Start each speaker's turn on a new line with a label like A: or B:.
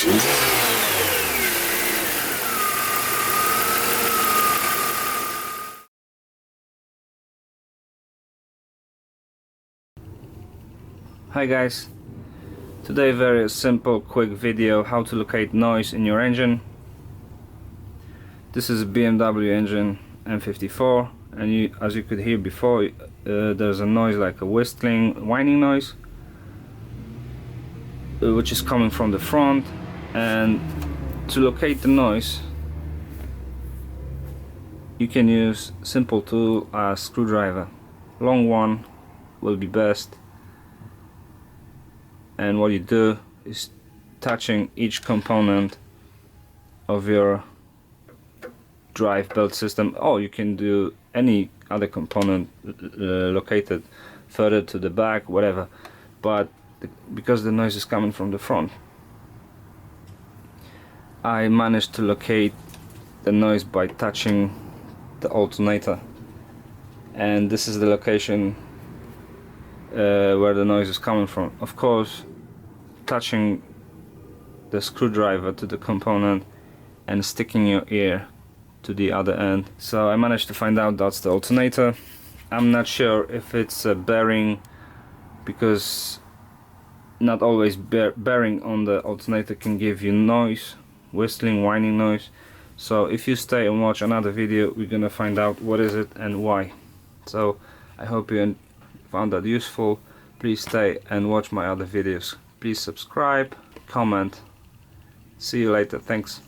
A: Hi guys, today very simple quick video how to locate noise in your engine. This is a BMW engine M54, and as you could hear before, there's a noise like a whistling, whining noise, which is coming from the front. And to locate the noise, you can use simple tool, a screwdriver. Long one will be best. And what you do is touching each component of your drive belt system. Oh, you can do any other component located further to the back, whatever, but because the noise is coming from the front, I managed to locate the noise by touching the alternator, and this is the location where the noise is coming from. Of course, touching the screwdriver to the component and sticking your ear to the other end. So I managed to find out that's the alternator. I'm not sure if it's a bearing, because not always bearing on the alternator can give you noise, whistling, whining noise. So if you stay and watch another video, we're gonna find out what is it and why. So I hope you found that useful. Please stay and watch my other videos. Please subscribe, comment. See you later. Thanks.